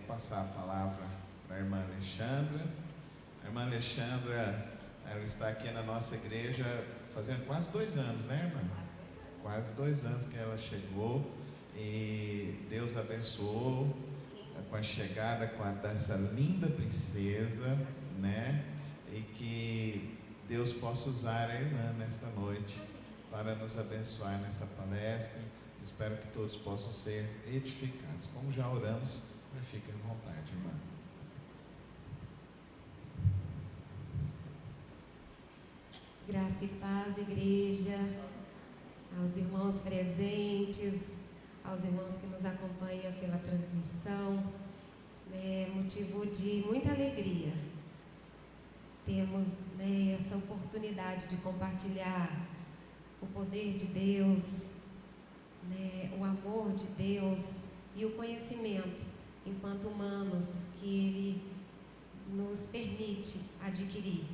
passar a palavra para a irmã Alexandra. A irmã Alexandra, ela está aqui na nossa igreja fazendo quase 2 anos, né, irmã? Quase 2 anos que ela chegou e Deus abençoou com a chegada dessa linda princesa, né? E que Deus possa usar a irmã nesta noite para nos abençoar nessa palestra. Espero que todos possam ser edificados. Como já oramos, fiquem à vontade, irmã. Graça e paz, igreja, aos irmãos presentes, aos irmãos que nos acompanham pela transmissão. É motivo de muita alegria termos, essa oportunidade de compartilhar o poder de Deus, o amor de Deus e o conhecimento enquanto humanos que Ele nos permite adquirir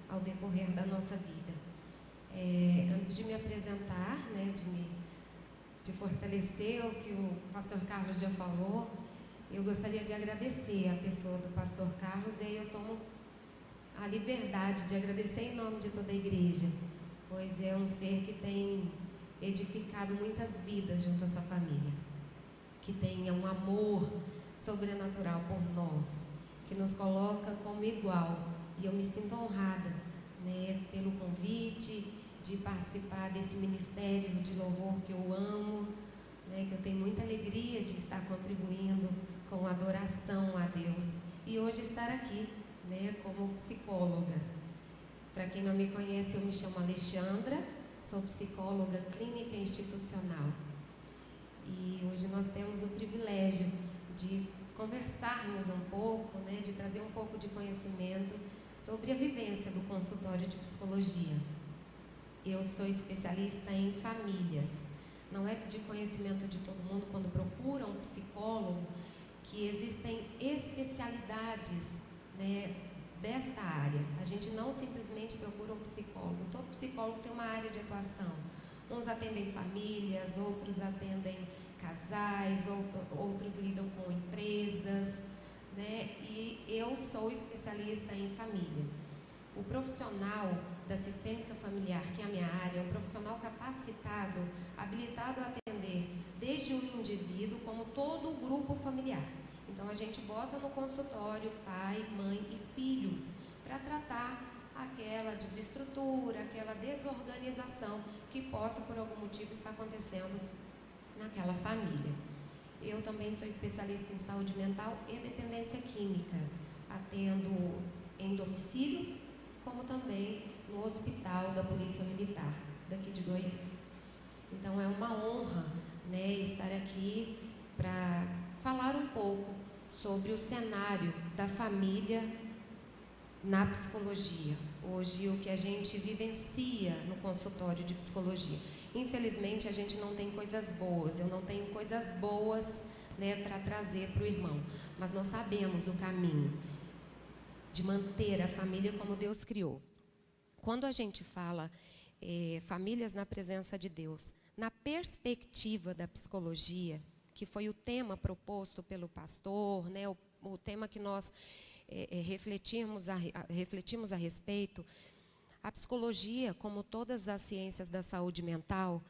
ao decorrer da nossa vida. Antes de me apresentar, de fortalecer o que o pastor Carlos já falou, eu gostaria de agradecer a pessoa do pastor Carlos, e aí eu tomo a liberdade de agradecer em nome de toda a igreja, pois é um ser que tem edificado muitas vidas junto à sua família, que tem um amor sobrenatural por nós, que nos coloca como igual, e eu me sinto honrada, pelo convite de participar desse ministério de louvor que eu amo, que eu tenho muita alegria de estar contribuindo com adoração a Deus e hoje estar aqui, como psicóloga. Para quem não me conhece, eu me chamo Alexandra, sou psicóloga clínica institucional e hoje nós temos o privilégio de conversarmos um pouco, de trazer um pouco de conhecimento sobre a vivência do consultório de psicologia. Eu sou especialista em famílias. Não é de conhecimento de todo mundo quando procura um psicólogo que existem especialidades, desta área. A gente não simplesmente procura um psicólogo. Todo psicólogo tem uma área de atuação. Uns atendem famílias, outros atendem casais, outros lidam com empresas, E eu sou especialista em família. O profissional da sistêmica familiar, que é a minha área, é um profissional capacitado, habilitado a atender desde um indivíduo como todo o grupo familiar. Então a gente bota no consultório pai, mãe e filhos para tratar aquela desestrutura, aquela desorganização que possa por algum motivo estar acontecendo naquela família. Eu também sou especialista em saúde mental e dependência química, atendo em domicílio, como também no hospital da Polícia Militar, daqui de Goiânia. Então é uma honra, estar aqui para falar um pouco sobre o cenário da família na psicologia. Hoje, o que a gente vivencia no consultório de psicologia. Infelizmente, a gente não tem coisas boas, eu não tenho coisas boas, para trazer para o irmão, mas nós sabemos o caminho de manter a família como Deus criou. Quando a gente fala famílias na presença de Deus, na perspectiva da psicologia, que foi o tema proposto pelo pastor, o tema que nós refletimos a respeito, a psicologia, como todas as ciências da saúde mental,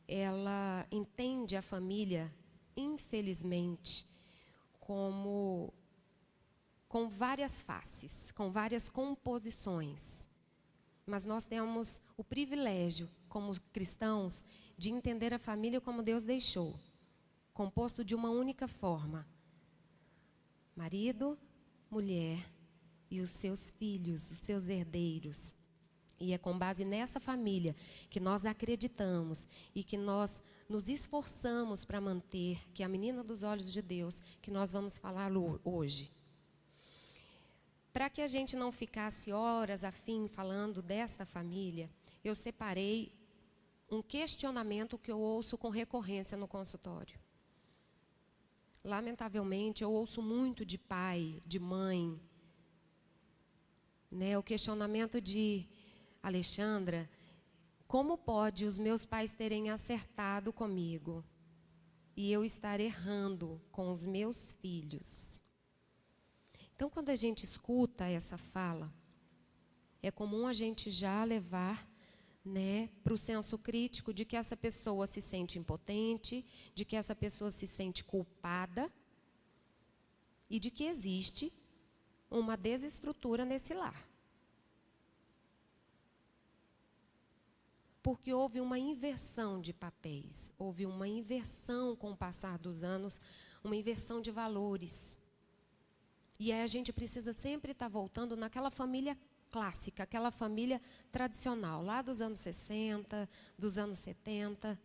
ela entende a família, infelizmente, com várias faces, com várias composições. Mas nós temos o privilégio, como cristãos, de entender a família como Deus deixou, composto de uma única forma: marido, mulher e os seus filhos, os seus herdeiros. E é com base nessa família que nós acreditamos e que nós nos esforçamos para manter, que é a menina dos olhos de Deus, que nós vamos falar hoje. Para que a gente não ficasse horas a fim falando desta família, eu separei um questionamento que eu ouço com recorrência no consultório. Lamentavelmente, eu ouço muito de pai, de mãe, o questionamento de: Alexandra, como pode os meus pais terem acertado comigo e eu estar errando com os meus filhos? Então, quando a gente escuta essa fala, é comum a gente já levar, né, para o senso crítico de que essa pessoa se sente impotente, de que essa pessoa se sente culpada e de que existe uma desestrutura nesse lar. Porque houve uma inversão de papéis, houve uma inversão com o passar dos anos, uma inversão de valores. E aí a gente precisa sempre estar voltando naquela família clássica, aquela família tradicional, lá dos anos 60, dos anos 70,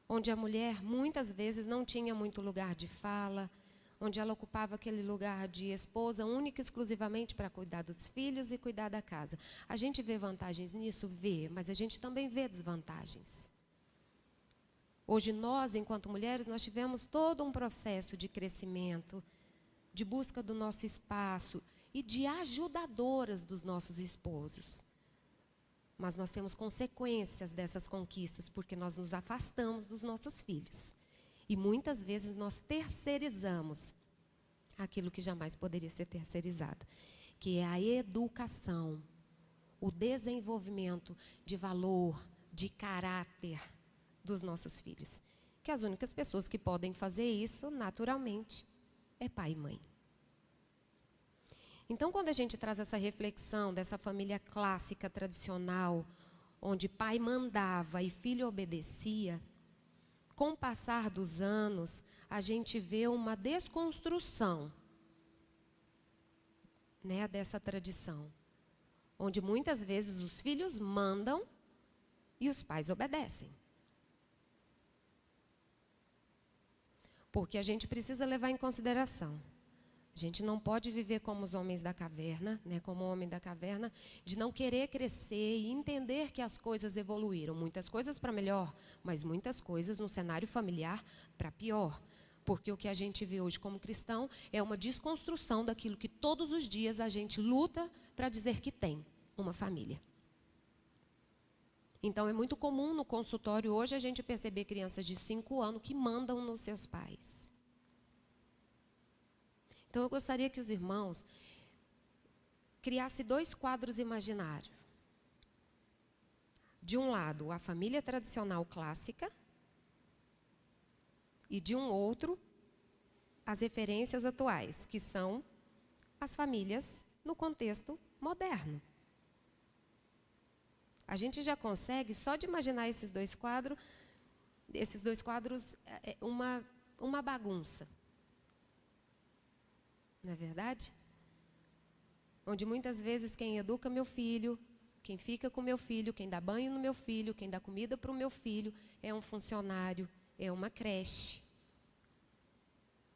onde a mulher muitas vezes não tinha muito lugar de fala, onde ela ocupava aquele lugar de esposa única e exclusivamente para cuidar dos filhos e cuidar da casa. A gente vê vantagens nisso? Vê, mas a gente também vê desvantagens. Hoje nós, enquanto mulheres, nós tivemos todo um processo de crescimento, de busca do nosso espaço e de ajudadoras dos nossos esposos. Mas nós temos consequências dessas conquistas, porque nós nos afastamos dos nossos filhos. E muitas vezes nós terceirizamos aquilo que jamais poderia ser terceirizado, que é a educação, o desenvolvimento de valor, de caráter dos nossos filhos. Que as únicas pessoas que podem fazer isso, naturalmente, é pai e mãe. Então, quando a gente traz essa reflexão dessa família clássica, tradicional, onde pai mandava e filho obedecia, com o passar dos anos, a gente vê uma desconstrução, né, dessa tradição, onde muitas vezes os filhos mandam e os pais obedecem. Porque a gente precisa levar em consideração, a gente não pode viver como os homens da caverna, né, como o homem da caverna, de não querer crescer e entender que as coisas evoluíram. Muitas coisas para melhor, mas muitas coisas no cenário familiar para pior. Porque o que a gente vê hoje como cristão é uma desconstrução daquilo que todos os dias a gente luta para dizer que tem, uma família. Então é muito comum no consultório hoje a gente perceber crianças de 5 anos que mandam nos seus pais. Então, eu gostaria que os irmãos criassem 2 quadros imaginários. De um lado, a família tradicional clássica, e de um outro, as referências atuais, que são as famílias no contexto moderno. A gente já consegue, só de imaginar esses dois quadros, uma bagunça. Não é verdade? Onde muitas vezes quem educa meu filho, quem fica com meu filho, quem dá banho no meu filho, quem dá comida para o meu filho, é um funcionário, é uma creche.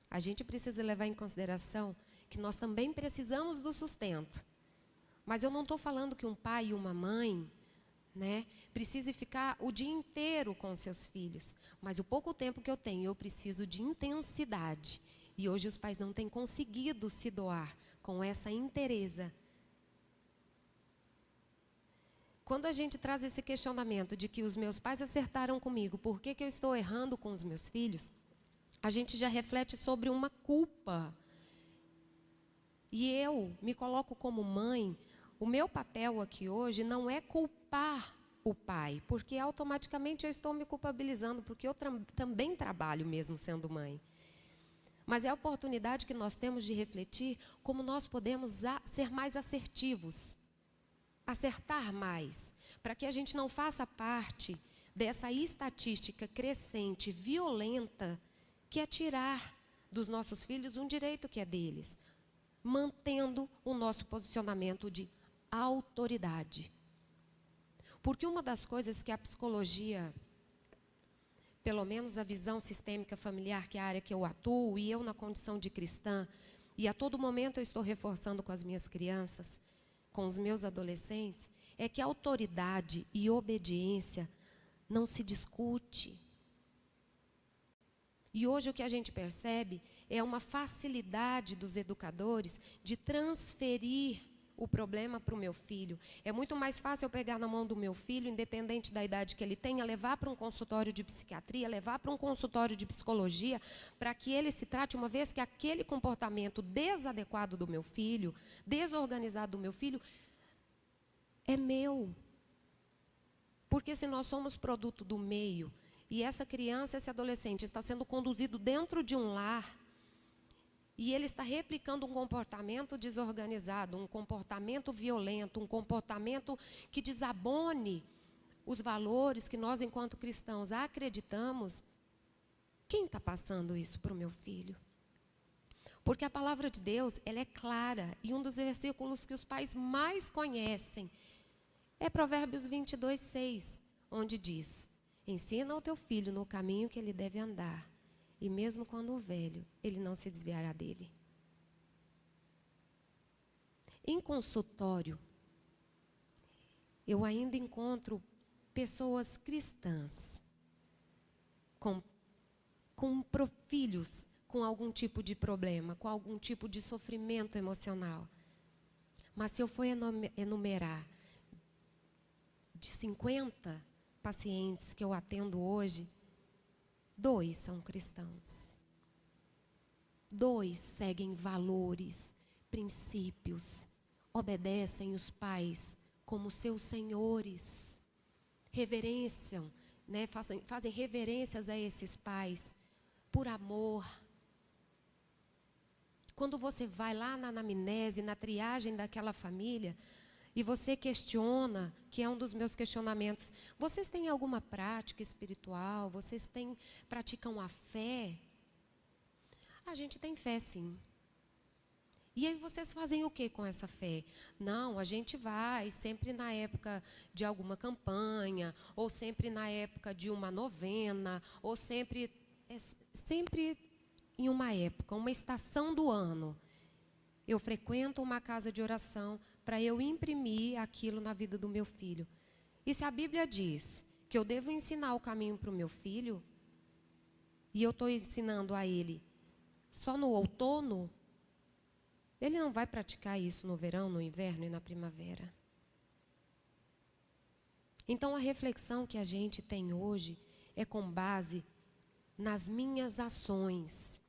A gente precisa levar em consideração que nós também precisamos do sustento. Mas eu não estou falando que um pai e uma mãe, né, precise ficar o dia inteiro com seus filhos. Mas o pouco tempo que eu tenho, eu preciso de intensidade. E hoje os pais não têm conseguido se doar com essa inteireza. Quando a gente traz esse questionamento de que os meus pais acertaram comigo, por que eu estou errando com os meus filhos? A gente já reflete sobre uma culpa. E eu me coloco como mãe, o meu papel aqui hoje não é culpar o pai, porque automaticamente eu estou me culpabilizando, porque eu também trabalho mesmo sendo mãe. Mas é a oportunidade que nós temos de refletir como nós podemos ser mais assertivos, acertar mais, para que a gente não faça parte dessa estatística crescente, violenta, que é tirar dos nossos filhos um direito que é deles, mantendo o nosso posicionamento de autoridade. Porque uma das coisas que a psicologia, pelo menos a visão sistêmica familiar, que é a área que eu atuo, e eu na condição de cristã, e a todo momento eu estou reforçando com as minhas crianças, com os meus adolescentes, é que autoridade e obediência não se discute. E hoje o que a gente percebe é uma facilidade dos educadores de transferir o problema para o meu filho. É muito mais fácil eu pegar na mão do meu filho, independente da idade que ele tenha, levar para um consultório de psiquiatria, levar para um consultório de psicologia, para que ele se trate, uma vez que aquele comportamento desadequado do meu filho, desorganizado do meu filho, é meu. Porque se nós somos produto do meio, e essa criança, esse adolescente está sendo conduzido dentro de um lar, e ele está replicando um comportamento desorganizado, um comportamento violento, um comportamento que desabone os valores que nós, enquanto cristãos, acreditamos, quem está passando isso para o meu filho? Porque a palavra de Deus, ela é clara, e um dos versículos que os pais mais conhecem é Provérbios 22:6, onde diz: ensina ao teu filho no caminho que ele deve andar, e mesmo quando velho, ele não se desviará dele. Em consultório, eu ainda encontro pessoas cristãs com filhos com algum tipo de problema, com algum tipo de sofrimento emocional. Mas se eu for enumerar de 50 pacientes que eu atendo hoje, 2 são cristãos. 2 seguem valores, princípios, obedecem os pais como seus senhores, reverenciam, né, fazem reverências a esses pais por amor. Quando você vai lá na anamnese, na triagem daquela família, e você questiona, que é um dos meus questionamentos, vocês têm alguma prática espiritual? Vocês praticam a fé? A gente tem fé, sim. E aí vocês fazem o que com essa fé? Não, a gente vai sempre na época de alguma campanha, ou sempre na época de uma novena, ou sempre em uma época, uma estação do ano. Eu frequento uma casa de oração para eu imprimir aquilo na vida do meu filho. E se a Bíblia diz que eu devo ensinar o caminho para o meu filho, e eu estou ensinando a ele só no outono, ele não vai praticar isso no verão, no inverno e na primavera. Então a reflexão que a gente tem hoje é com base nas minhas ações.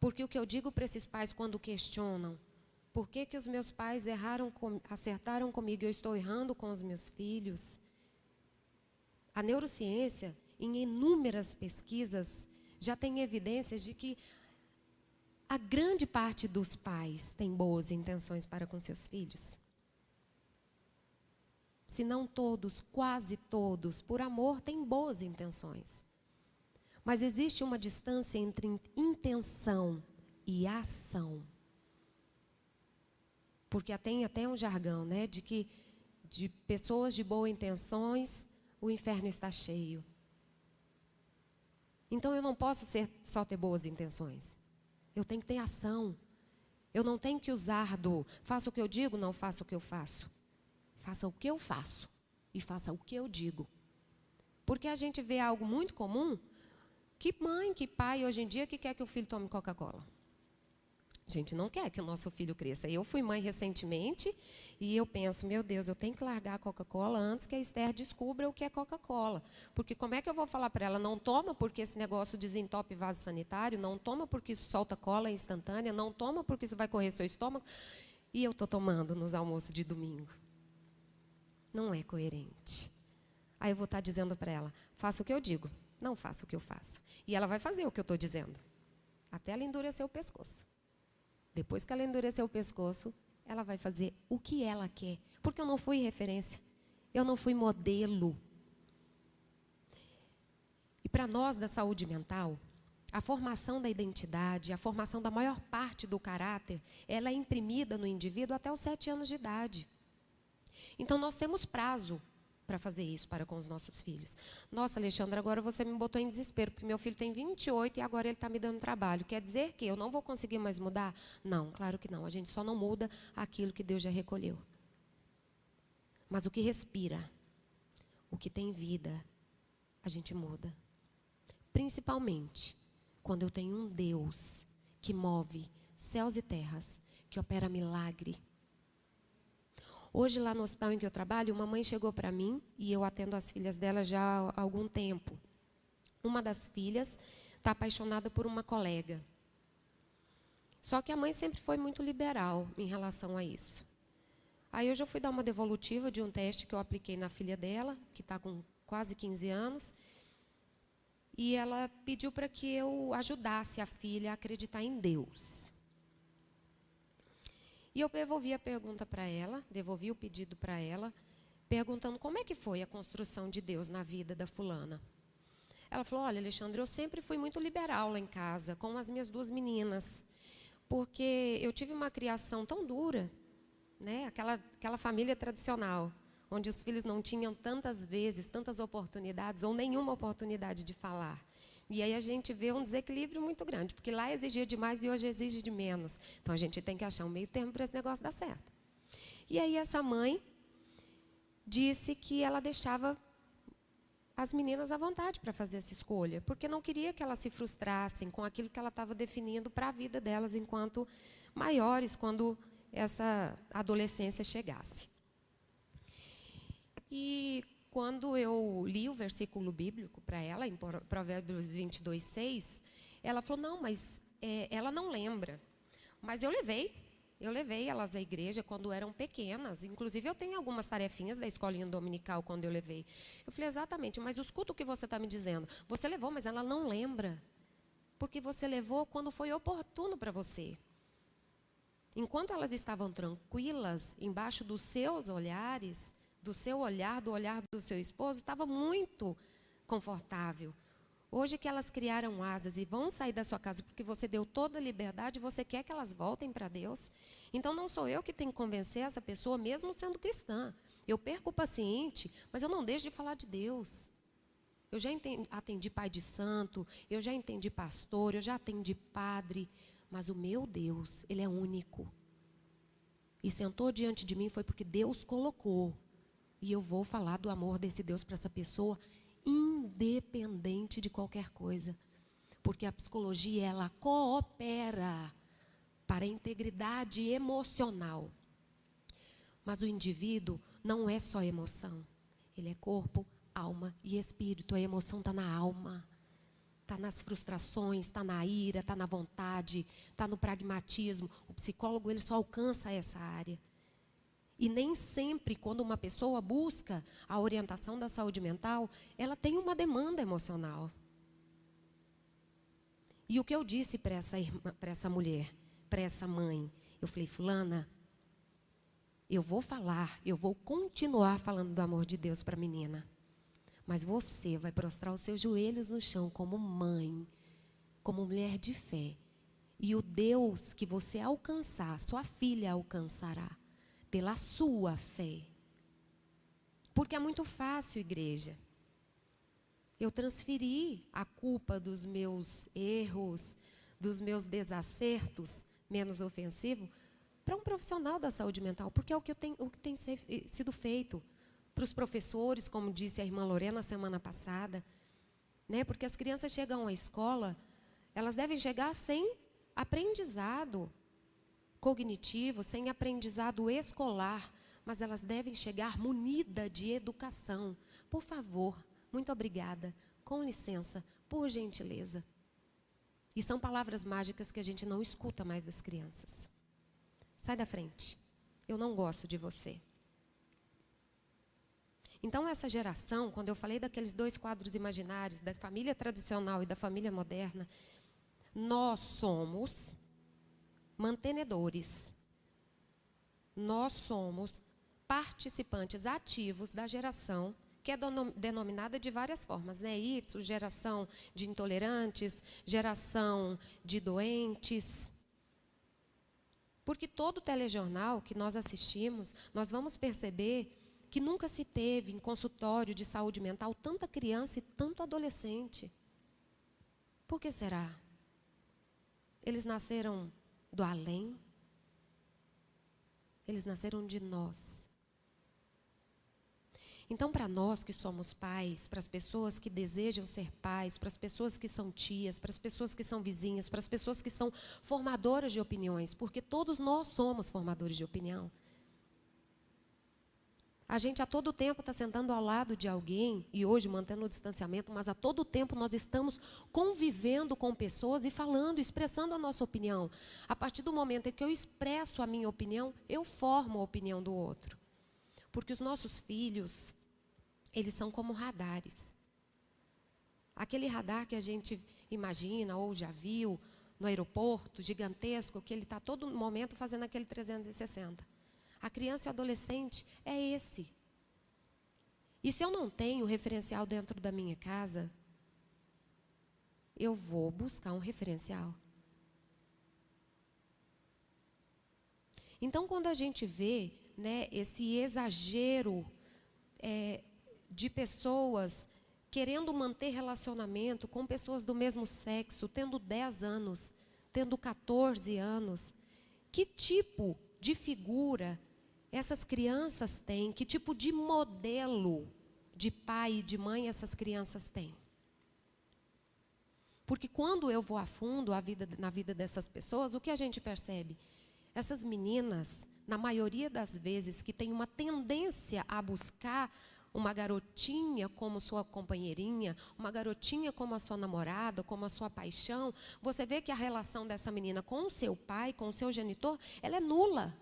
Porque o que eu digo para esses pais quando questionam, por que os meus pais acertaram comigo e eu estou errando com os meus filhos? A neurociência, em inúmeras pesquisas, já tem evidências de que a grande parte dos pais tem boas intenções para com seus filhos. Se não todos, quase todos, por amor, têm boas intenções. Mas existe uma distância entre intenção e ação. Porque tem até um jargão, né, de que de pessoas de boas intenções, o inferno está cheio. Então eu não posso só ter boas intenções. Eu tenho que ter ação. Eu não tenho que usar faça o que eu digo, não faça o que eu faço. Faça o que eu faço e faça o que eu digo. Porque a gente vê algo muito comum. Que mãe, que pai, hoje em dia, que quer que o filho tome Coca-Cola? A gente não quer que o nosso filho cresça. Eu fui mãe recentemente e eu penso, meu Deus, eu tenho que largar a Coca-Cola antes que a Esther descubra o que é Coca-Cola. Porque como é que eu vou falar para ela, não toma porque esse negócio desentope vaso sanitário, não toma porque isso solta cola instantânea, não toma porque isso vai correr seu estômago. E eu estou tomando nos almoços de domingo. Não é coerente. Aí eu vou estar dizendo para ela, faça o que eu digo. Não faça o que eu faço. E ela vai fazer o que eu estou dizendo. Até ela endurecer o pescoço. Depois que ela endurecer o pescoço, ela vai fazer o que ela quer. Porque eu não fui referência. Eu não fui modelo. E para nós da saúde mental, a formação da identidade, a formação da maior parte do caráter, ela é imprimida no indivíduo até os 7 anos de idade. Então nós temos prazo para fazer isso para com os nossos filhos. Nossa, Alexandra, agora você me botou em desespero, porque meu filho tem 28 e agora ele está me dando trabalho. Quer dizer que eu não vou conseguir mais mudar? Não, claro que não. A gente só não muda aquilo que Deus já recolheu. Mas o que respira, o que tem vida, a gente muda. Principalmente quando eu tenho um Deus que move céus e terras, que opera milagre. Hoje, lá no hospital em que eu trabalho, uma mãe chegou para mim, e eu atendo as filhas dela já há algum tempo. Uma das filhas está apaixonada por uma colega. Só que a mãe sempre foi muito liberal em relação a isso. Aí eu já fui dar uma devolutiva de um teste que eu apliquei na filha dela, que está com quase 15 anos, e ela pediu para que eu ajudasse a filha a acreditar em Deus. E eu devolvi a pergunta para ela, devolvi o pedido para ela, perguntando como é que foi a construção de Deus na vida da fulana. Ela falou, olha, Alexandre, eu sempre fui muito liberal lá em casa, com as minhas 2 meninas, porque eu tive uma criação tão dura, né? Aquela família tradicional, onde os filhos não tinham tantas vezes, tantas oportunidades, ou nenhuma oportunidade de falar. E aí a gente vê um desequilíbrio muito grande, porque lá exigia demais e hoje exige de menos. Então a gente tem que achar um meio termo para esse negócio dar certo. E aí essa mãe disse que ela deixava as meninas à vontade para fazer essa escolha, porque não queria que elas se frustrassem com aquilo que ela estava definindo para a vida delas enquanto maiores, quando essa adolescência chegasse. E quando eu li o versículo bíblico para ela, em Provérbios 22:6, ela falou, não, mas ela não lembra. Mas eu levei elas à igreja quando eram pequenas. Inclusive, eu tenho algumas tarefinhas da escolinha dominical quando eu levei. Eu falei, exatamente, mas os cultos que você está me dizendo, você levou, mas ela não lembra. Porque você levou quando foi oportuno para você. Enquanto elas estavam tranquilas, embaixo dos seus olhares, do seu olhar, do olhar do seu esposo, estava muito confortável. Hoje que elas criaram asas e vão sair da sua casa porque você deu toda a liberdade, você quer que elas voltem para Deus? Então não sou eu que tenho que convencer essa pessoa, mesmo sendo cristã. Eu perco o paciente, mas eu não deixo de falar de Deus. Eu já atendi pai de santo, eu já atendi pastor, eu já atendi padre, mas o meu Deus, Ele é único. E sentou diante de mim foi porque Deus colocou. E eu vou falar do amor desse Deus para essa pessoa, independente de qualquer coisa. Porque a psicologia, ela coopera para a integridade emocional. Mas o indivíduo não é só emoção. Ele é corpo, alma e espírito. A emoção está na alma. Está nas frustrações, está na ira, está na vontade, está no pragmatismo. O psicólogo, ele só alcança essa área. E nem sempre, quando uma pessoa busca a orientação da saúde mental, ela tem uma demanda emocional. E o que eu disse para essa mulher, para essa mãe, eu falei, fulana, eu vou continuar falando do amor de Deus para a menina. Mas você vai prostrar os seus joelhos no chão como mãe, como mulher de fé. E o Deus que você alcançar, sua filha alcançará. Pela sua fé. Porque é muito fácil, igreja. Eu transferi a culpa dos meus erros, dos meus desacertos, menos ofensivo, para um profissional da saúde mental, porque é o que tem sido feito para os professores, como disse a irmã Lorena semana passada, né? Porque as crianças chegam à escola, elas devem chegar sem aprendizado cognitivo, sem aprendizado escolar, mas elas devem chegar munidas de educação. Por favor, muito obrigada, com licença, por gentileza. E são palavras mágicas que a gente não escuta mais das crianças. Sai da frente, eu não gosto de você. Então essa geração, quando eu falei daqueles 2 quadros imaginários, da família tradicional e da família moderna, nós somos mantenedores. Nós somos participantes ativos da geração, que é denominada de várias formas, né? Y, geração de intolerantes, geração de doentes. Porque todo telejornal que nós assistimos, nós vamos perceber que nunca se teve em consultório de saúde mental tanta criança e tanto adolescente. Por que será? Eles nasceram do além? Eles nasceram de nós. Então, para nós que somos pais, para as pessoas que desejam ser pais, para as pessoas que são tias, para as pessoas que são vizinhas, para as pessoas que são formadoras de opiniões, porque todos nós somos formadores de opinião. A gente a todo tempo está sentando ao lado de alguém, e hoje mantendo o distanciamento, mas a todo tempo nós estamos convivendo com pessoas e falando, expressando a nossa opinião. A partir do momento em que eu expresso a minha opinião, eu formo a opinião do outro. Porque os nossos filhos, eles são como radares. Aquele radar que a gente imagina ou já viu no aeroporto, gigantesco, que ele está todo momento fazendo aquele 360. A criança e o adolescente é esse. E se eu não tenho referencial dentro da minha casa, eu vou buscar um referencial. Então, quando a gente vê, né, esse exagero de pessoas querendo manter relacionamento com pessoas do mesmo sexo, tendo 10 anos, tendo 14 anos, que tipo de figura essas crianças têm? Que tipo de modelo de pai e de mãe essas crianças têm? Porque quando eu vou a fundo na vida dessas pessoas, o que a gente percebe? Essas meninas, na maioria das vezes, que têm uma tendência a buscar uma garotinha como sua companheirinha, uma garotinha como a sua namorada, como a sua paixão, você vê que a relação dessa menina com o seu pai, com o seu genitor, ela é nula.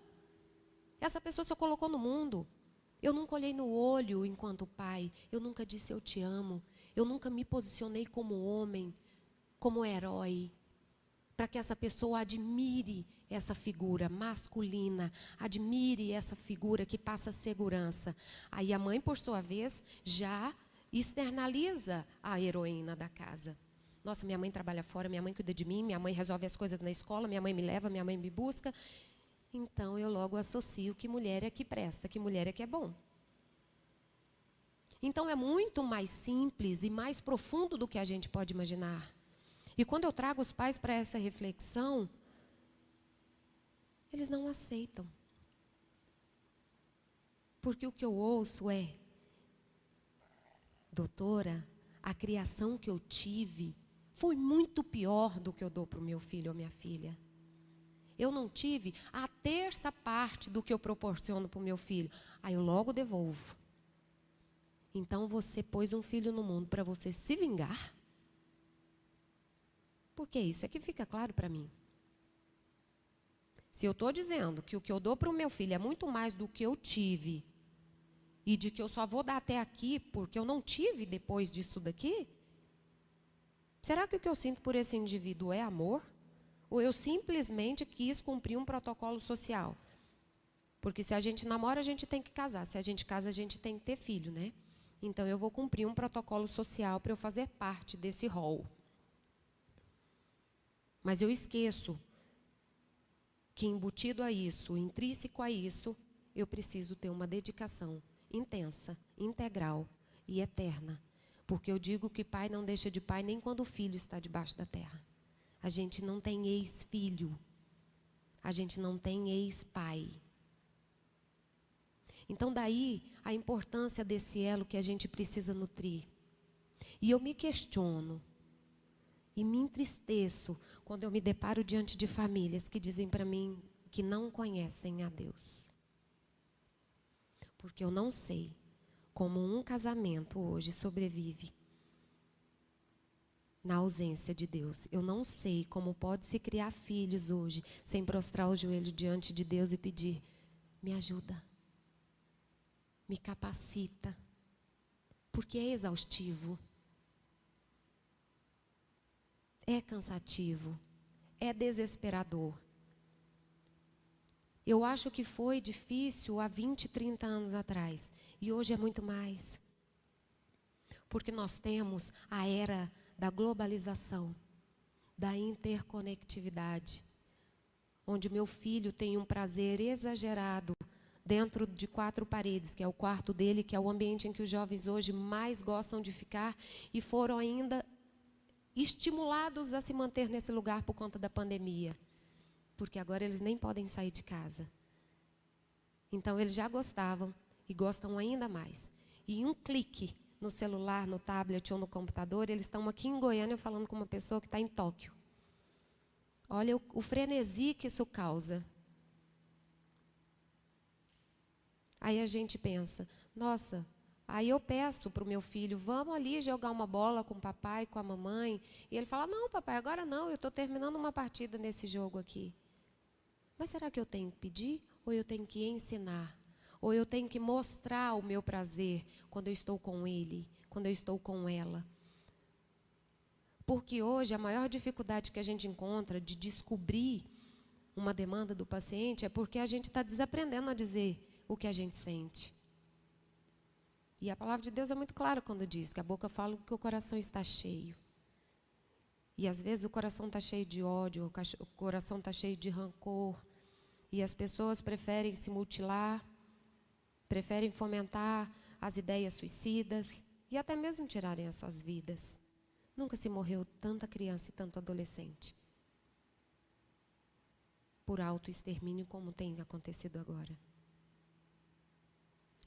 Essa pessoa só colocou no mundo. Eu nunca olhei no olho enquanto pai, eu nunca disse eu te amo, eu nunca me posicionei como homem, como herói, para que essa pessoa admire essa figura masculina, admire essa figura que passa segurança. Aí a mãe, por sua vez, já externaliza a heroína da casa. Nossa, minha mãe trabalha fora, minha mãe cuida de mim, minha mãe resolve as coisas na escola, minha mãe me leva, minha mãe me busca. Então eu logo associo que mulher é que presta, que mulher é que é bom. Então é muito mais simples e mais profundo do que a gente pode imaginar. E quando eu trago os pais para essa reflexão, eles não aceitam. Porque o que eu ouço é: doutora, a criação que eu tive foi muito pior do que eu dou para o meu filho ou minha filha. Eu não tive a terça parte do que eu proporciono para o meu filho. Aí eu logo devolvo. Então você pôs um filho no mundo para você se vingar? Porque isso é que fica claro para mim. Se eu estou dizendo que o que eu dou para o meu filho é muito mais do que eu tive, e de que eu só vou dar até aqui porque eu não tive depois disso daqui, será que o que eu sinto por esse indivíduo é amor? Ou eu simplesmente quis cumprir um protocolo social? Porque se a gente namora, a gente tem que casar. Se a gente casa, a gente tem que ter filho, né? Então eu vou cumprir um protocolo social para eu fazer parte desse rol. Mas eu esqueço que embutido a isso, intrínseco a isso, eu preciso ter uma dedicação intensa, integral e eterna. Porque eu digo que pai não deixa de pai nem quando o filho está debaixo da terra. A gente não tem ex-filho. A gente não tem ex-pai. Então daí a importância desse elo que a gente precisa nutrir. E eu me questiono e me entristeço quando eu me deparo diante de famílias que dizem para mim que não conhecem a Deus. Porque eu não sei como um casamento hoje sobrevive na ausência de Deus. Eu não sei como pode se criar filhos hoje sem prostrar o joelho diante de Deus e pedir: me ajuda, me capacita, porque é exaustivo. É cansativo, é desesperador. Eu acho que foi difícil há 20, 30 anos atrás. E hoje é muito mais. Porque nós temos a era da globalização, da interconectividade, onde meu filho tem um prazer exagerado dentro de 4 paredes, que é o quarto dele, que é o ambiente em que os jovens hoje mais gostam de ficar, e foram ainda estimulados a se manter nesse lugar por conta da pandemia, porque agora eles nem podem sair de casa. Então eles já gostavam e gostam ainda mais. E em um clique no celular, no tablet ou no computador, eles estão aqui em Goiânia falando com uma pessoa que está em Tóquio. Olha o frenesi que isso causa. Aí a gente pensa, nossa, aí eu peço para o meu filho, vamos ali jogar uma bola com o papai, com a mamãe. E ele fala, não, papai, agora não, eu estou terminando uma partida nesse jogo aqui. Mas será que eu tenho que pedir ou eu tenho que ensinar? Ou eu tenho que mostrar o meu prazer quando eu estou com ele, quando eu estou com ela? Porque hoje a maior dificuldade que a gente encontra de descobrir uma demanda do paciente é porque a gente está desaprendendo a dizer o que a gente sente. E a palavra de Deus é muito clara quando diz que a boca fala que o coração está cheio. E às vezes o coração está cheio de ódio, o coração está cheio de rancor. E as pessoas preferem se mutilar, preferem fomentar as ideias suicidas e até mesmo tirarem as suas vidas. Nunca se morreu tanta criança e tanto adolescente por autoextermínio como tem acontecido agora.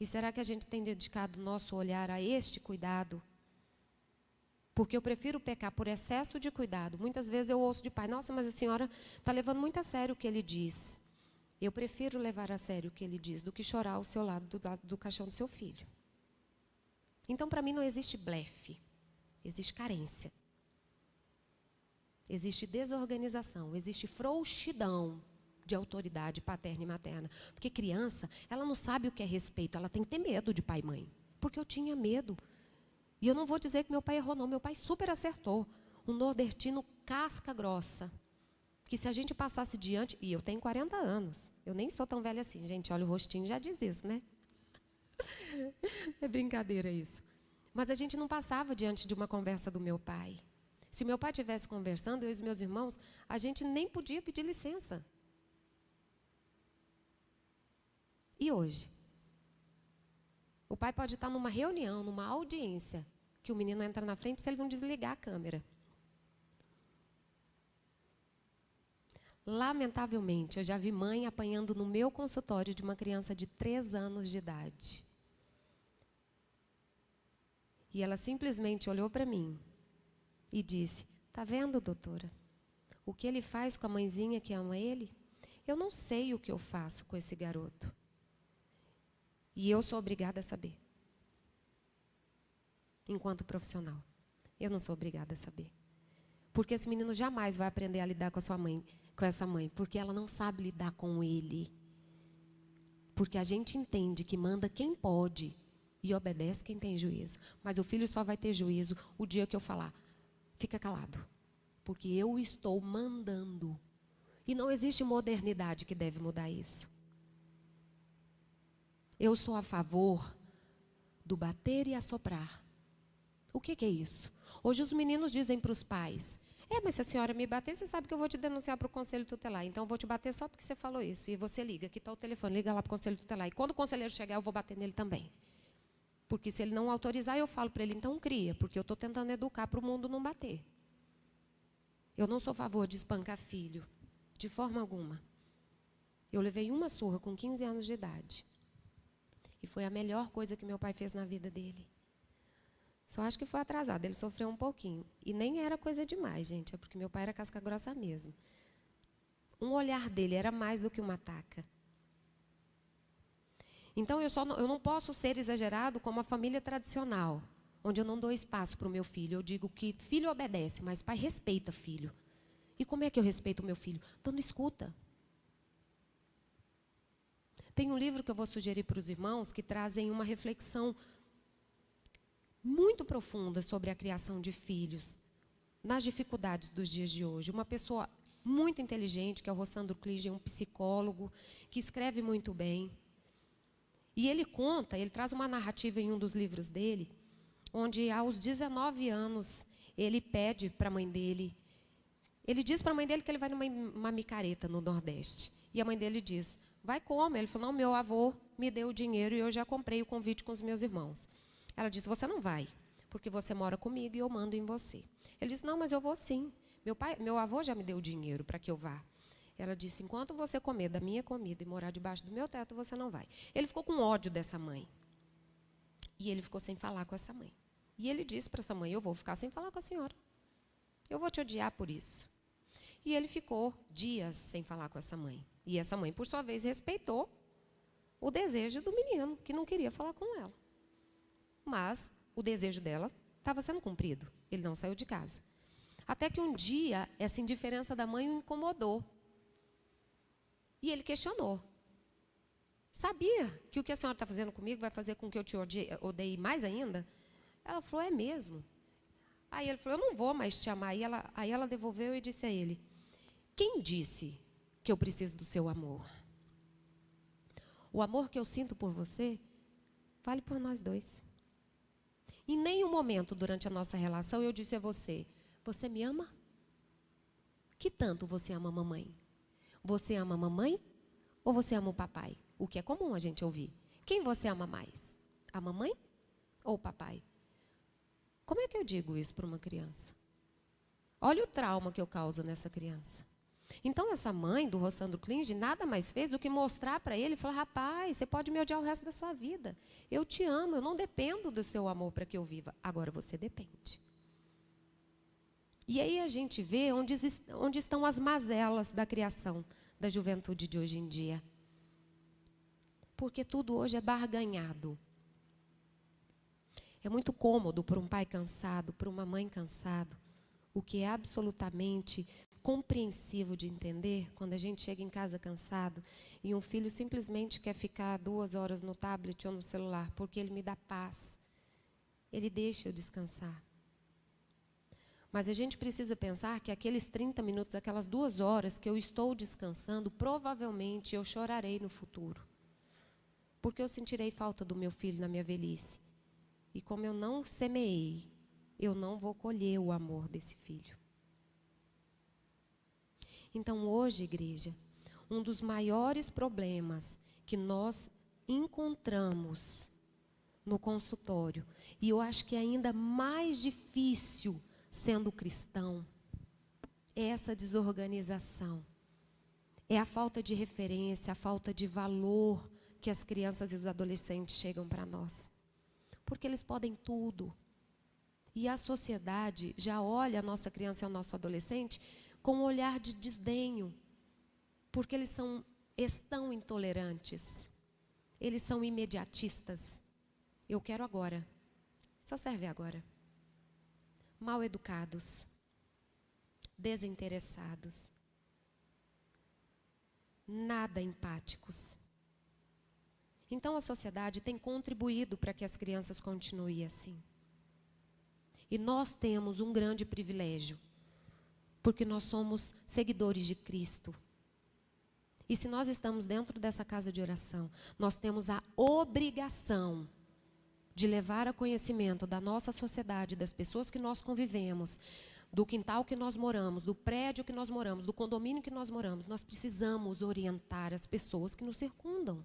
E será que a gente tem dedicado o nosso olhar a este cuidado? Porque eu prefiro pecar por excesso de cuidado. Muitas vezes eu ouço de pai, nossa, mas a senhora está levando muito a sério o que ele diz. Eu prefiro levar a sério o que ele diz do que chorar ao seu lado do caixão do seu filho. Então, para mim, não existe blefe. Existe carência. Existe desorganização. Existe frouxidão de autoridade paterna e materna. Porque criança, ela não sabe o que é respeito. Ela tem que ter medo de pai e mãe. Porque eu tinha medo. E eu não vou dizer que meu pai errou, não. Meu pai super acertou. Um nordestino casca grossa. Que se a gente passasse diante... E eu tenho 40 anos. Eu nem sou tão velha assim. Gente, olha, o rostinho já diz isso, né? É brincadeira isso. Mas a gente não passava diante de uma conversa do meu pai. Se meu pai estivesse conversando, eu e os meus irmãos, a gente nem podia pedir licença. E hoje? O pai pode estar numa reunião, numa audiência, que o menino entra na frente se ele não desligar a câmera. Lamentavelmente, eu já vi mãe apanhando no meu consultório de uma criança de 3 anos de idade. E ela simplesmente olhou para mim e disse, tá vendo, doutora? O que ele faz com a mãezinha que ama ele? Eu não sei o que eu faço com esse garoto. E eu sou obrigada a saber. Enquanto profissional. Eu não sou obrigada a saber. Porque esse menino jamais vai aprender a lidar com a sua mãe, com essa mãe, porque ela não sabe lidar com ele. Porque a gente entende que manda quem pode e obedece quem tem juízo. Mas o filho só vai ter juízo o dia que eu falar, fica calado, porque eu estou mandando. E não existe modernidade que deve mudar isso. Eu sou a favor do bater e assoprar. O que é isso? Hoje os meninos dizem para os pais, mas se a senhora me bater, você sabe que eu vou te denunciar para o conselho tutelar. Então eu vou te bater só porque você falou isso. E você liga, aqui está o telefone, liga lá para o conselho tutelar. E quando o conselheiro chegar, eu vou bater nele também. Porque se ele não autorizar, eu falo para ele, então cria. Porque eu estou tentando educar para o mundo não bater. Eu não sou a favor de espancar filho, de forma alguma. Eu levei uma surra com 15 anos de idade. E foi a melhor coisa que meu pai fez na vida dele. Só acho que foi atrasado, ele sofreu um pouquinho. E nem era coisa demais, gente, é porque meu pai era casca grossa mesmo. Um olhar dele era mais do que uma taca. Então, eu não posso ser exagerado como a família tradicional, onde eu não dou espaço para o meu filho. Eu digo que filho obedece, mas pai respeita filho. E como é que eu respeito o meu filho? Dando escuta. Tem um livro que eu vou sugerir para os irmãos que trazem uma reflexão muito profunda sobre a criação de filhos, nas dificuldades dos dias de hoje. Uma pessoa muito inteligente, que é o Rossandro Clige, um psicólogo, que escreve muito bem. E ele traz uma narrativa em um dos livros dele, onde aos 19 anos, ele pede para a mãe dele, ele diz para a mãe dele que ele vai numa micareta no Nordeste. E a mãe dele diz, vai como? Ele falou, não, meu avô me deu o dinheiro e eu já comprei o convite com os meus irmãos. Ela disse, você não vai, porque você mora comigo e eu mando em você. Ele disse, não, mas eu vou sim. Meu avô já me deu o dinheiro para que eu vá. Ela disse, enquanto você comer da minha comida e morar debaixo do meu teto, você não vai. Ele ficou com ódio dessa mãe. E ele ficou sem falar com essa mãe. E ele disse para essa mãe: eu vou ficar sem falar com a senhora. Eu vou te odiar por isso. E ele ficou dias sem falar com essa mãe. E essa mãe, por sua vez, respeitou o desejo do menino, que não queria falar com ela. Mas o desejo dela estava sendo cumprido. Ele não saiu de casa. Até que um dia, essa indiferença da mãe o incomodou. E ele questionou. Sabia que o que a senhora está fazendo comigo vai fazer com que eu te odeie mais ainda? Ela falou: é mesmo. Aí ele falou: eu não vou mais te amar. Aí ela devolveu e disse a ele: quem disse que eu preciso do seu amor? O amor que eu sinto por você vale por nós dois. Em nenhum momento durante a nossa relação eu disse a você: você me ama? Que tanto você ama a mamãe? Você ama a mamãe ou você ama o papai? O que é comum a gente ouvir. Quem você ama mais? A mamãe ou o papai? Como é que eu digo isso para uma criança? Olha o trauma que eu causo nessa criança. Então, essa mãe do Rossandro Klinge nada mais fez do que mostrar para ele e falar: rapaz, você pode me odiar o resto da sua vida. Eu te amo, eu não dependo do seu amor para que eu viva. Agora você depende. E aí a gente vê onde estão as mazelas da criação da juventude de hoje em dia. Porque tudo hoje é barganhado. É muito cômodo para um pai cansado, para uma mãe cansado. O que é absolutamente compreensível de entender quando a gente chega em casa cansado e um filho simplesmente quer ficar 2 horas no tablet ou no celular porque ele me dá paz. Ele deixa eu descansar. Mas a gente precisa pensar que aqueles 30 minutos, aquelas 2 horas que eu estou descansando, provavelmente eu chorarei no futuro. Porque eu sentirei falta do meu filho na minha velhice. E como eu não semeei, eu não vou colher o amor desse filho. Então, hoje, igreja, um dos maiores problemas que nós encontramos no consultório, e eu acho que é ainda mais difícil sendo cristão, é essa desorganização. É a falta de referência, a falta de valor que as crianças e os adolescentes chegam para nós. Porque eles podem tudo. E a sociedade já olha a nossa criança e o nosso adolescente com um olhar de desdenho, porque eles estão intolerantes, eles são imediatistas. Eu quero agora, só serve agora. Mal educados, desinteressados, nada empáticos. Então a sociedade tem contribuído para que as crianças continuem assim. E nós temos um grande privilégio, porque nós somos seguidores de Cristo. E se nós estamos dentro dessa casa de oração, nós temos a obrigação de levar a conhecimento da nossa sociedade, das pessoas que nós convivemos, do quintal que nós moramos, do prédio que nós moramos, do condomínio que nós moramos. Nós precisamos orientar as pessoas que nos circundam,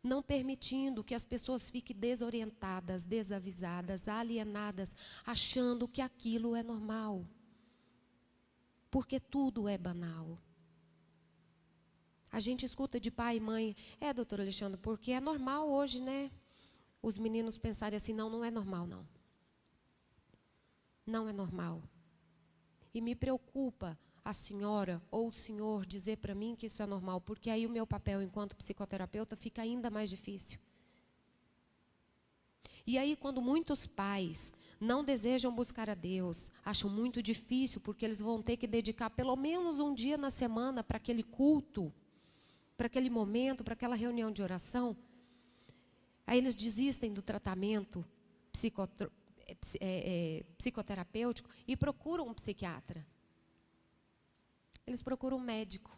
não permitindo que as pessoas fiquem desorientadas, desavisadas, alienadas, achando que aquilo é normal. Porque tudo é banal. A gente escuta de pai e mãe: doutor Alexandre, porque é normal hoje, né? Os meninos pensarem assim: não é normal, não. Não é normal. E me preocupa a senhora ou o senhor dizer para mim que isso é normal, porque aí o meu papel enquanto psicoterapeuta fica ainda mais difícil. E aí, quando muitos pais não desejam buscar a Deus, acham muito difícil, porque eles vão ter que dedicar pelo menos um dia na semana para aquele culto, para aquele momento, para aquela reunião de oração, aí eles desistem do tratamento psicoterapêutico e procuram um psiquiatra. Eles procuram um médico.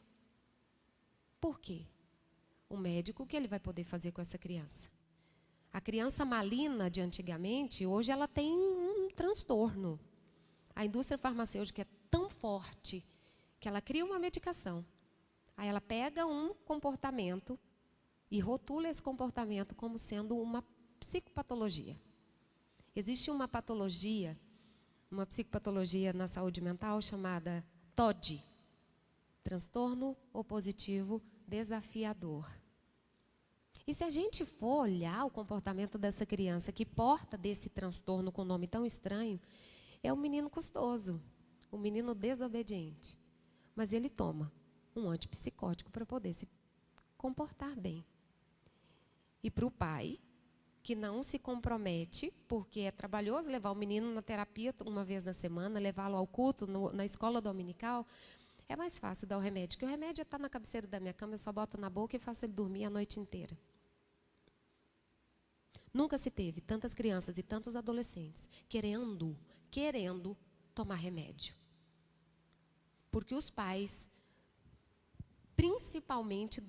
Por quê? O médico, o que ele vai poder fazer com essa criança? A criança malina de antigamente, hoje ela tem um transtorno. A indústria farmacêutica é tão forte que ela cria uma medicação. Aí ela pega um comportamento e rotula esse comportamento como sendo uma psicopatologia. Existe uma patologia, uma psicopatologia na saúde mental chamada TOD, transtorno opositivo desafiador. E se a gente for olhar o comportamento dessa criança que porta desse transtorno com um nome tão estranho, é um menino custoso, um menino desobediente. Mas ele toma um antipsicótico para poder se comportar bem. E para o pai, que não se compromete, porque é trabalhoso levar o menino na terapia uma vez na semana, levá-lo ao culto, na escola dominical, é mais fácil dar o remédio, porque o remédio está na cabeceira da minha cama, eu só boto na boca e faço ele dormir a noite inteira. Nunca se teve tantas crianças e tantos adolescentes querendo tomar remédio. Porque os pais, principalmente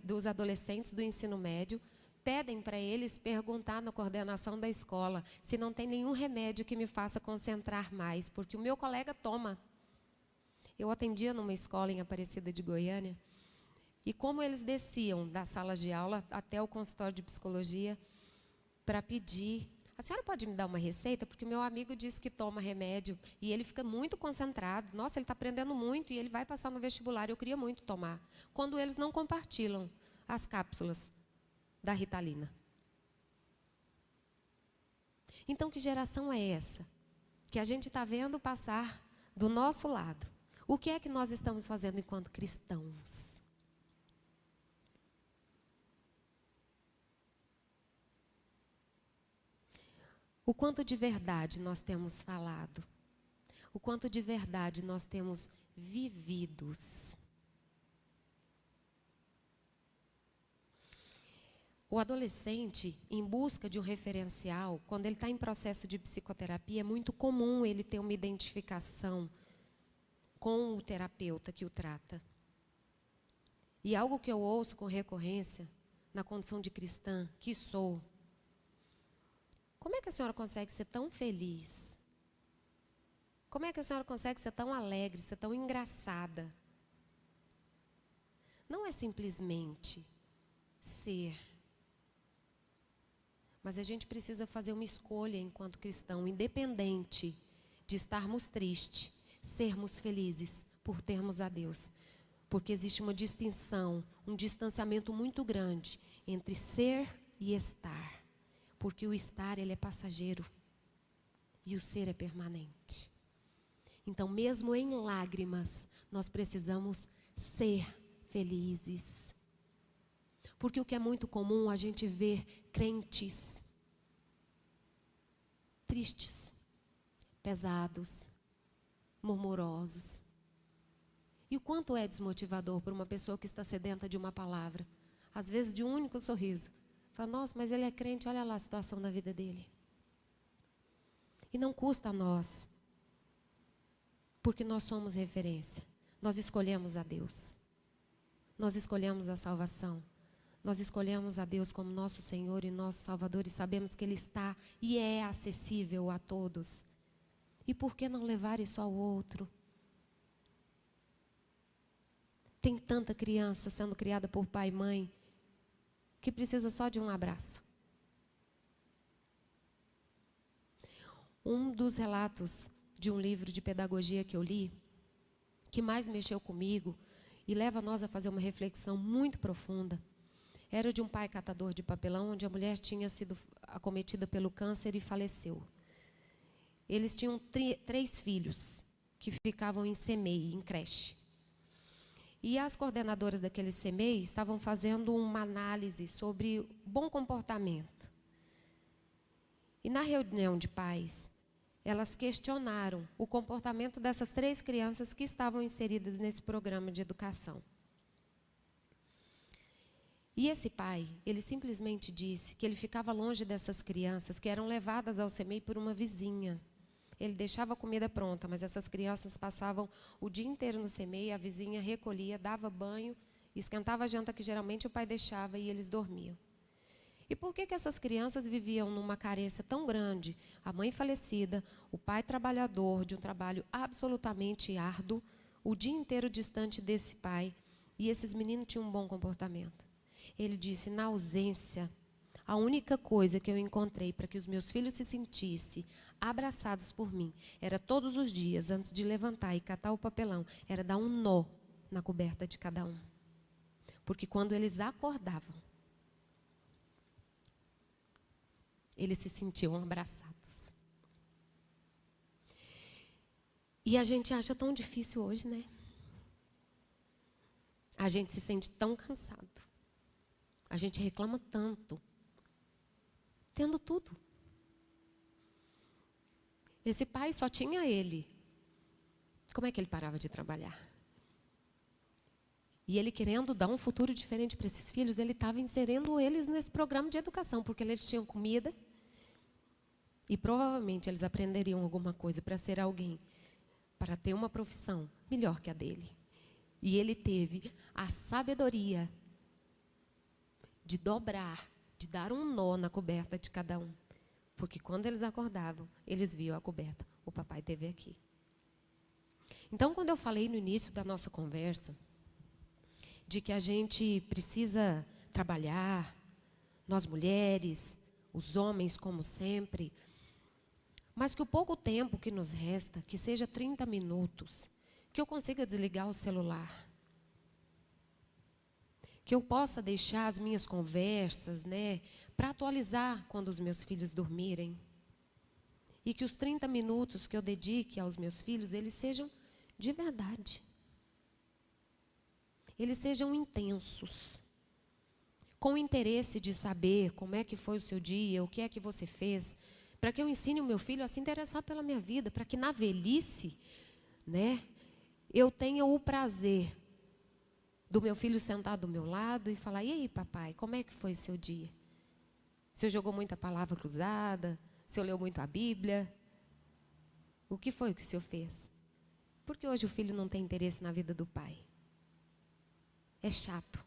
dos adolescentes do ensino médio, pedem para eles perguntar na coordenação da escola se não tem nenhum remédio que me faça concentrar mais, porque o meu colega toma. Eu atendia numa escola em Aparecida de Goiânia, e como eles desciam da sala de aula até o consultório de psicologia para pedir, a senhora pode me dar uma receita? Porque o meu amigo disse que toma remédio e ele fica muito concentrado. Nossa, ele está aprendendo muito e ele vai passar no vestibular. Eu queria muito tomar. Quando eles não compartilham as cápsulas da Ritalina. Então, que geração é essa? Que a gente está vendo passar do nosso lado. O que é que nós estamos fazendo enquanto cristãos? O quanto de verdade nós temos falado? O quanto de verdade nós temos vividos? O adolescente, em busca de um referencial, quando ele está em processo de psicoterapia, é muito comum ele ter uma identificação com o terapeuta que o trata. E algo que eu ouço com recorrência, na condição de cristã, que sou: como é que a senhora consegue ser tão feliz? Como é que a senhora consegue ser tão alegre, ser tão engraçada? Não é simplesmente ser. Mas a gente precisa fazer uma escolha enquanto cristão, independente de estarmos tristes, sermos felizes por termos a Deus. Porque existe uma distinção, um distanciamento muito grande entre ser e estar. Porque o estar, ele é passageiro e o ser é permanente. Então, mesmo em lágrimas, nós precisamos ser felizes. Porque o que é muito comum, a gente ver crentes tristes, pesados, murmurosos. E o quanto é desmotivador para uma pessoa que está sedenta de uma palavra, às vezes de um único sorriso. Fala, nossa, mas ele é crente, olha lá a situação da vida dele. E não custa a nós, porque nós somos referência. Nós escolhemos a Deus. Nós escolhemos a salvação. Nós escolhemos a Deus como nosso Senhor e nosso Salvador e sabemos que Ele está e é acessível a todos. E por que não levar isso ao outro? Tem tanta criança sendo criada por pai e mãe que precisa só de um abraço. Um dos relatos de um livro de pedagogia que eu li, que mais mexeu comigo e leva nós a fazer uma reflexão muito profunda, era de um pai catador de papelão, onde a mulher tinha sido acometida pelo câncer e faleceu. Eles tinham 3 filhos que ficavam em CMEI, em creche. E as coordenadoras daquele CMEI estavam fazendo uma análise sobre bom comportamento. E na reunião de pais, elas questionaram o comportamento dessas 3 crianças que estavam inseridas nesse programa de educação. E esse pai, ele simplesmente disse que ele ficava longe dessas crianças que eram levadas ao CMEI por uma vizinha. Ele deixava a comida pronta, mas essas crianças passavam o dia inteiro no CMEI, a vizinha recolhia, dava banho, esquentava a janta que geralmente o pai deixava e eles dormiam. E por que essas crianças viviam numa carência tão grande? A mãe falecida, o pai trabalhador, de um trabalho absolutamente árduo, o dia inteiro distante desse pai, e esses meninos tinham um bom comportamento. Ele disse, na ausência, a única coisa que eu encontrei para que os meus filhos se sentissem abraçados por mim, era todos os dias, antes de levantar e catar o papelão, era dar um nó na coberta de cada um. Porque quando eles acordavam, Eles se sentiam abraçados. E a gente acha tão difícil hoje, né? A gente se sente tão cansado. A gente reclama tanto. Tendo tudo. Esse pai só tinha ele. Como é que ele parava de trabalhar? E ele querendo dar um futuro diferente para esses filhos, ele estava inserindo eles nesse programa de educação, porque eles tinham comida e provavelmente eles aprenderiam alguma coisa para ser alguém, para ter uma profissão melhor que a dele. E ele teve a sabedoria de dobrar, de dar um nó na coberta de cada um. Porque quando eles acordavam, eles viam a coberta. O papai esteve aqui. Então, quando eu falei no início da nossa conversa, de que a gente precisa trabalhar, nós mulheres, os homens como sempre, mas que o pouco tempo que nos resta, que seja 30 minutos, que eu consiga desligar o celular, que eu possa deixar as minhas conversas, né, para atualizar quando os meus filhos dormirem, e que os 30 minutos que eu dedique aos meus filhos, eles sejam de verdade. Eles sejam intensos, com interesse de saber como é que foi o seu dia, o que é que você fez, para que eu ensine o meu filho a se interessar pela minha vida, para que na velhice, né, eu tenha o prazer do meu filho sentar do meu lado e falar: e aí, papai, como é que foi o seu dia? O senhor jogou muita palavra cruzada? O senhor leu muito a Bíblia? O que foi que o senhor fez? Porque hoje o filho não tem interesse na vida do pai. É chato.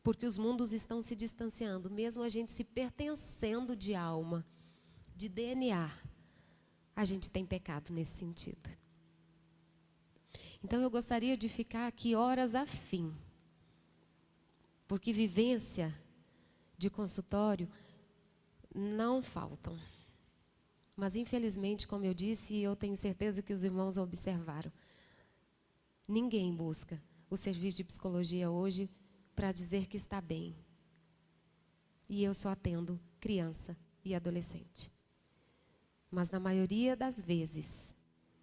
Porque os mundos estão se distanciando, mesmo a gente se pertencendo de alma, de DNA, a gente tem pecado nesse sentido. Então eu gostaria de ficar aqui horas a fim, porque vivência de consultório não faltam. Mas infelizmente, como eu disse, e eu tenho certeza que os irmãos observaram, ninguém busca o serviço de psicologia hoje para dizer que está bem. E eu só atendo criança e adolescente. Mas na maioria das vezes,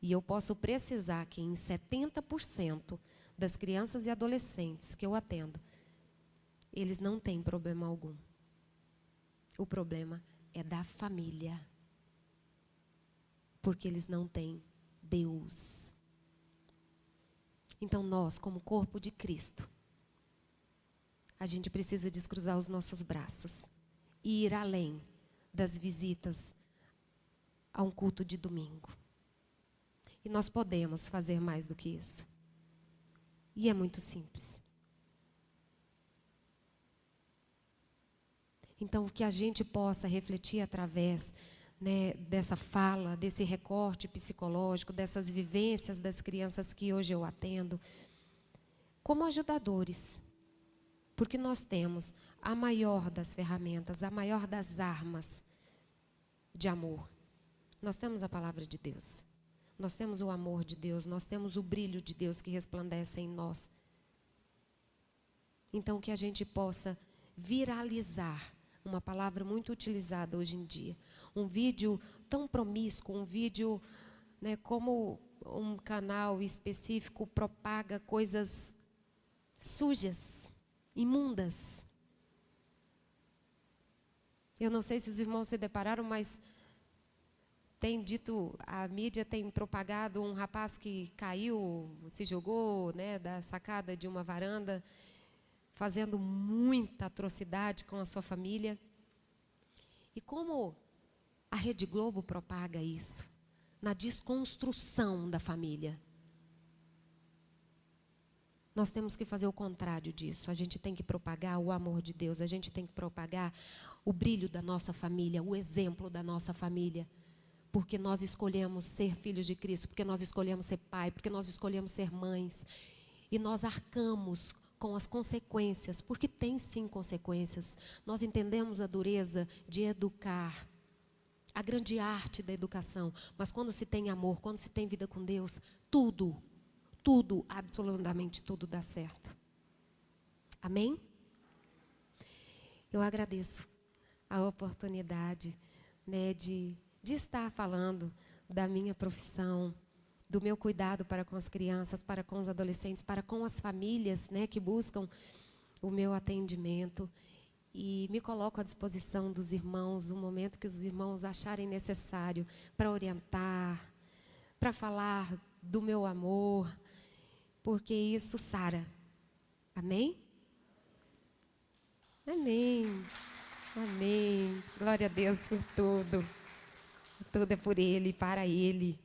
e eu posso precisar que em 70% das crianças e adolescentes que eu atendo, eles não têm problema algum. O problema é da família. Porque eles não têm Deus. Então nós, como corpo de Cristo, a gente precisa descruzar os nossos braços e ir além das visitas a um culto de domingo. E nós podemos fazer mais do que isso. E é muito simples. Então, que a gente possa refletir através, né, dessa fala, desse recorte psicológico, dessas vivências das crianças que hoje eu atendo, como ajudadores. Porque nós temos a maior das ferramentas, a maior das armas de amor. Nós temos a palavra de Deus. Nós temos o amor de Deus, nós temos o brilho de Deus que resplandece em nós. Então, que a gente possa viralizar, uma palavra muito utilizada hoje em dia, um vídeo tão promíscuo, um vídeo, né, como um canal específico propaga coisas sujas, imundas. Eu não sei se os irmãos se depararam, mas tem dito, a mídia tem propagado um rapaz que caiu, se jogou, né, da sacada de uma varanda, fazendo muita atrocidade com a sua família. E como a Rede Globo propaga isso? Na desconstrução da família. Nós temos que fazer o contrário disso. A gente tem que propagar o amor de Deus, a gente tem que propagar o brilho da nossa família, o exemplo da nossa família. Porque nós escolhemos ser filhos de Cristo, porque nós escolhemos ser pai, porque nós escolhemos ser mães. E nós arcamos com as consequências, porque tem sim consequências. Nós entendemos a dureza de educar, a grande arte da educação. Mas quando se tem amor, quando se tem vida com Deus, tudo, absolutamente tudo dá certo. Amém? Eu agradeço a oportunidade, né, de estar falando da minha profissão, do meu cuidado para com as crianças, para com os adolescentes, para com as famílias, né, que buscam o meu atendimento. E me coloco à disposição dos irmãos, no momento que os irmãos acharem necessário, para orientar, para falar do meu amor, porque isso sara. Amém? Amém. Amém. Glória a Deus por tudo. Tudo é por Ele, para Ele.